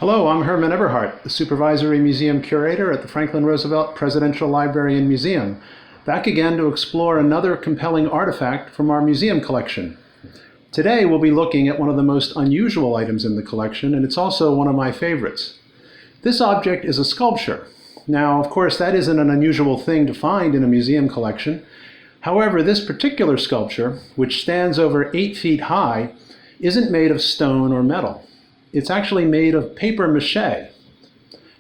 Hello, I'm Herman Eberhardt, the Supervisory Museum Curator at the Franklin Roosevelt Presidential Library and Museum, back again to explore another compelling artifact from our museum collection. Today we'll be looking at one of the most unusual items in the collection, and it's also one of my favorites. This object is a sculpture. Now, of course, that isn't an unusual thing to find in a museum collection. However, this particular sculpture, which stands over 8 feet high, isn't made of stone or metal. It's actually made of paper mache.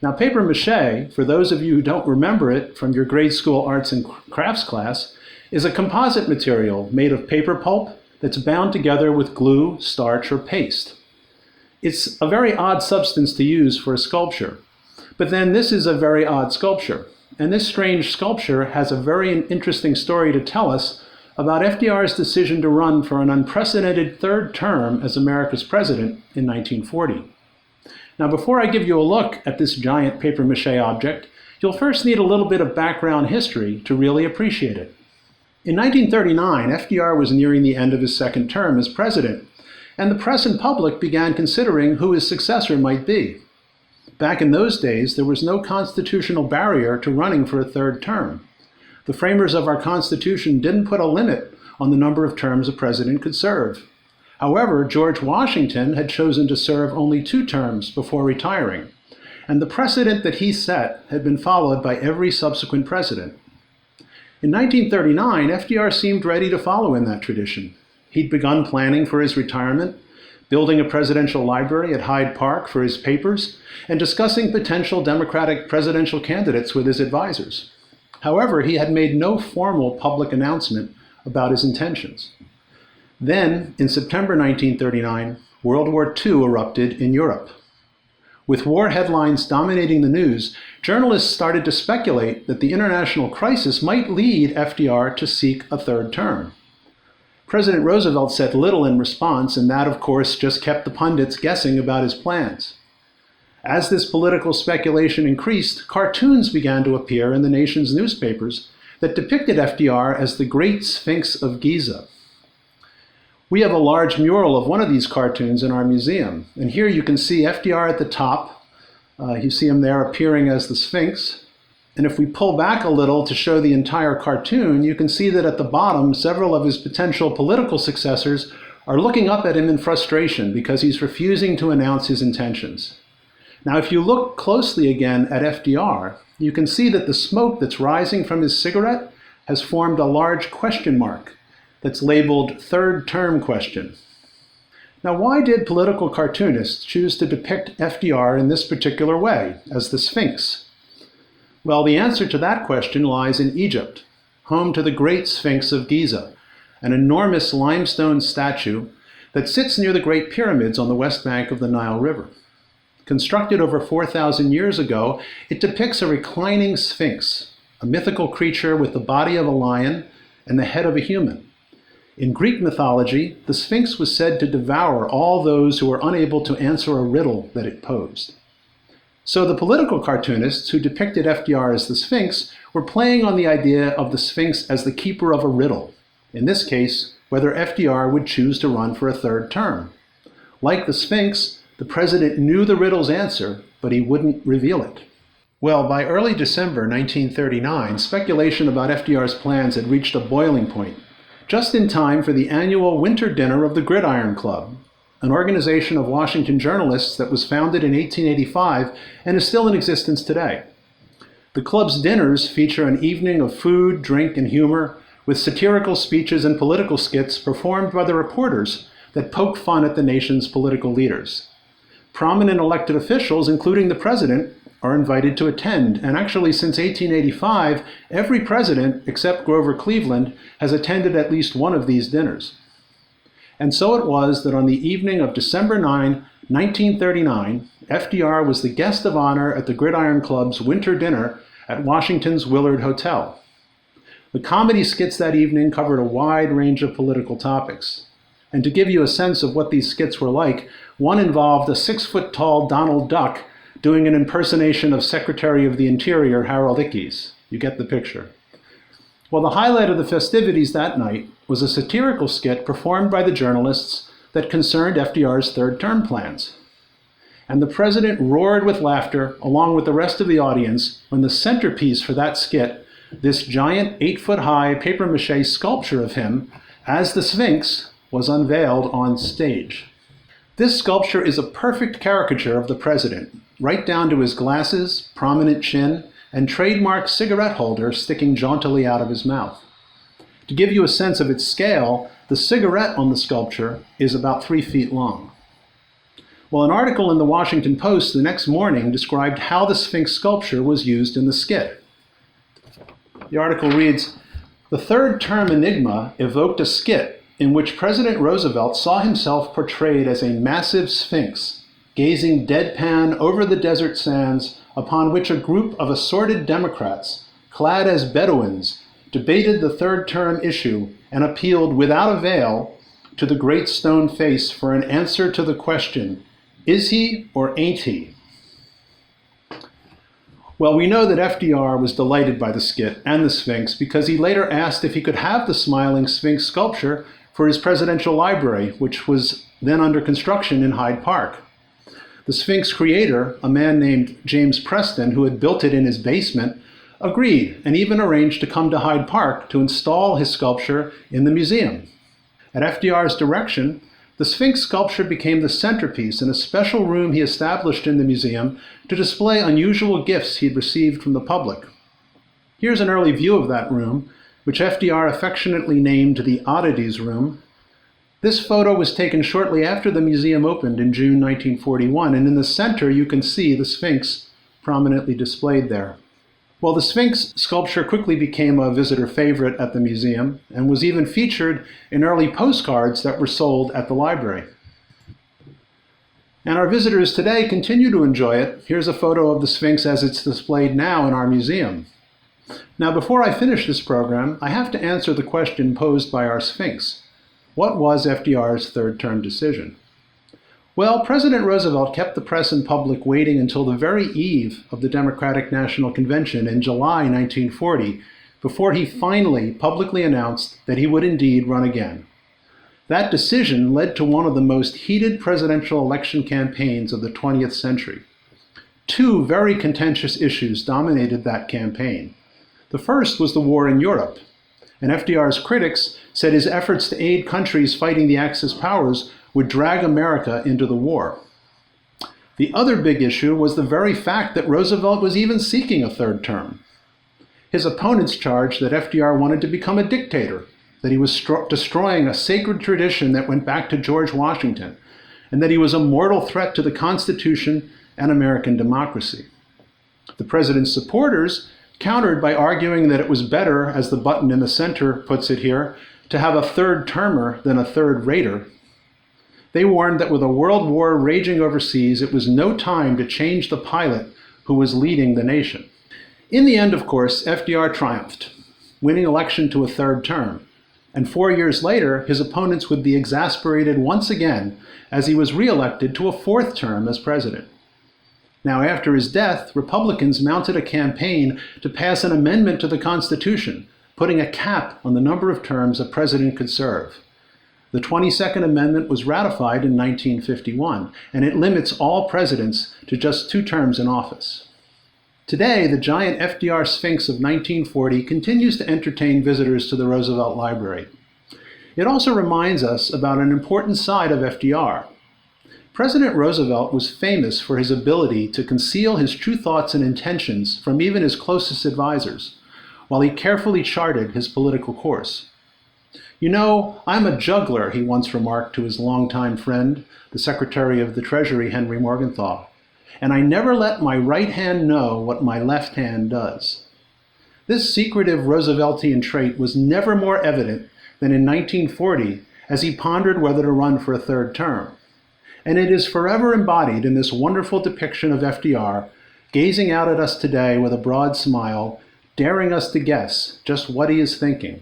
Now, paper mache, for those of you who don't remember it from your grade school arts and crafts class, is a composite material made of paper pulp that's bound together with glue, starch, or paste. It's a very odd substance to use for a sculpture. But then this is a very odd sculpture. And this strange sculpture has a very interesting story to tell us about FDR's decision to run for an unprecedented third term as America's president in 1940. Now, before I give you a look at this giant paper mache object, you'll first need a little bit of background history to really appreciate it. In 1939, FDR was nearing the end of his second term as president, and the press and public began considering who his successor might be. Back in those days, there was no constitutional barrier to running for a third term. The framers of our Constitution didn't put a limit on the number of terms a president could serve. However, George Washington had chosen to serve only 2 terms before retiring, and the precedent that he set had been followed by every subsequent president. In 1939, FDR seemed ready to follow in that tradition. He'd begun planning for his retirement, building a presidential library at Hyde Park for his papers, and discussing potential Democratic presidential candidates with his advisors. However, he had made no formal public announcement about his intentions. Then, in September 1939, World War II erupted in Europe. With war headlines dominating the news, journalists started to speculate that the international crisis might lead FDR to seek a third term. President Roosevelt said little in response, and that, of course, just kept the pundits guessing about his plans. As this political speculation increased, cartoons began to appear in the nation's newspapers that depicted FDR as the Great Sphinx of Giza. We have a large mural of one of these cartoons in our museum, and here you can see FDR at the top. You see him there appearing as the Sphinx. And if we pull back a little to show the entire cartoon, you can see that at the bottom, several of his potential political successors are looking up at him in frustration because he's refusing to announce his intentions. Now, if you look closely again at FDR, you can see that the smoke that's rising from his cigarette has formed a large question mark that's labeled third term question. Now, why did political cartoonists choose to depict FDR in this particular way, as the Sphinx? Well, the answer to that question lies in Egypt, home to the Great Sphinx of Giza, an enormous limestone statue that sits near the Great Pyramids on the west bank of the Nile River. Constructed over 4,000 years ago, it depicts a reclining sphinx, a mythical creature with the body of a lion and the head of a human. In Greek mythology, the Sphinx was said to devour all those who were unable to answer a riddle that it posed. So the political cartoonists who depicted FDR as the Sphinx were playing on the idea of the Sphinx as the keeper of a riddle, in this case, whether FDR would choose to run for a third term. Like the Sphinx, the president knew the riddle's answer, but he wouldn't reveal it. Well, by early December 1939, speculation about FDR's plans had reached a boiling point, just in time for the annual winter dinner of the Gridiron Club, an organization of Washington journalists that was founded in 1885 and is still in existence today. The club's dinners feature an evening of food, drink, and humor, with satirical speeches and political skits performed by the reporters that poke fun at the nation's political leaders. Prominent elected officials, including the president, are invited to attend, and actually since 1885, every president, except Grover Cleveland, has attended at least one of these dinners. And so it was that on the evening of December 9, 1939, FDR was the guest of honor at the Gridiron Club's winter dinner at Washington's Willard Hotel. The comedy skits that evening covered a wide range of political topics. And to give you a sense of what these skits were like, one involved a 6-foot-tall Donald Duck doing an impersonation of Secretary of the Interior Harold Ickes. You get the picture. Well, the highlight of the festivities that night was a satirical skit performed by the journalists that concerned FDR's third term plans. and the president roared with laughter along with the rest of the audience when the centerpiece for that skit, this giant 8-foot-high papier-mâché sculpture of him as the Sphinx, was unveiled on stage. This sculpture is a perfect caricature of the president, right down to his glasses, prominent chin, and trademark cigarette holder sticking jauntily out of his mouth. To give you a sense of its scale, the cigarette on the sculpture is about 3 feet long. Well, an article in the Washington Post the next morning described how the Sphinx sculpture was used in the skit. The article reads, "The third term enigma evoked a skit in which President Roosevelt saw himself portrayed as a massive sphinx, gazing deadpan over the desert sands upon which a group of assorted Democrats, clad as Bedouins, debated the third term issue and appealed without avail to the great stone face for an answer to the question, is he or ain't he?" Well, we know that FDR was delighted by the skit and the Sphinx because he later asked if he could have the smiling Sphinx sculpture for his presidential library, which was then under construction in Hyde Park. The Sphinx creator, a man named James Preston, who had built it in his basement, agreed and even arranged to come to Hyde Park to install his sculpture in the museum. At FDR's direction, the Sphinx sculpture became the centerpiece in a special room he established in the museum to display unusual gifts he'd received from the public. Here's an early view of that room, which FDR affectionately named the Oddities Room. This photo was taken shortly after the museum opened in June 1941, and in the center you can see the Sphinx prominently displayed there. Well, the Sphinx sculpture quickly became a visitor favorite at the museum and was even featured in early postcards that were sold at the library. And our visitors today continue to enjoy it. Here's a photo of the Sphinx as it's displayed now in our museum. Now, before I finish this program, I have to answer the question posed by our Sphinx. What was FDR's third-term decision? Well, President Roosevelt kept the press and public waiting until the very eve of the Democratic National Convention in July 1940 before he finally publicly announced that he would indeed run again. That decision led to one of the most heated presidential election campaigns of the 20th century. Two very contentious issues dominated that campaign. The first was the war in Europe, and FDR's critics said his efforts to aid countries fighting the Axis powers would drag America into the war. The other big issue was the very fact that Roosevelt was even seeking a third term. His opponents charged that FDR wanted to become a dictator, that he was destroying a sacred tradition that went back to George Washington, and that he was a mortal threat to the Constitution and American democracy. The president's supporters countered by arguing that it was better, as the button in the center puts it here, to have a third termer than a third rater. They warned that with a world war raging overseas, it was no time to change the pilot who was leading the nation. In the end, of course, FDR triumphed, winning election to a third term. And 4 years later, his opponents would be exasperated once again as he was reelected to a fourth term as president. Now, after his death, Republicans mounted a campaign to pass an amendment to the Constitution, putting a cap on the number of terms a president could serve. The 22nd Amendment was ratified in 1951, and it limits all presidents to just 2 terms in office. Today, the giant FDR Sphinx of 1940 continues to entertain visitors to the Roosevelt Library. It also reminds us about an important side of FDR. President Roosevelt was famous for his ability to conceal his true thoughts and intentions from even his closest advisors, while he carefully charted his political course. "You know, I'm a juggler," he once remarked to his longtime friend, the Secretary of the Treasury, Henry Morgenthau, "and I never let my right hand know what my left hand does." This secretive Rooseveltian trait was never more evident than in 1940 as he pondered whether to run for a third term. And it is forever embodied in this wonderful depiction of FDR, gazing out at us today with a broad smile, daring us to guess just what he is thinking.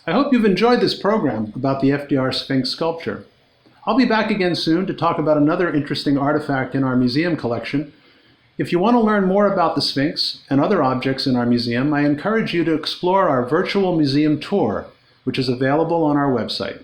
I hope you've enjoyed this program about the FDR Sphinx sculpture. I'll be back again soon to talk about another interesting artifact in our museum collection. If you want to learn more about the Sphinx and other objects in our museum, I encourage you to explore our virtual museum tour, which is available on our website.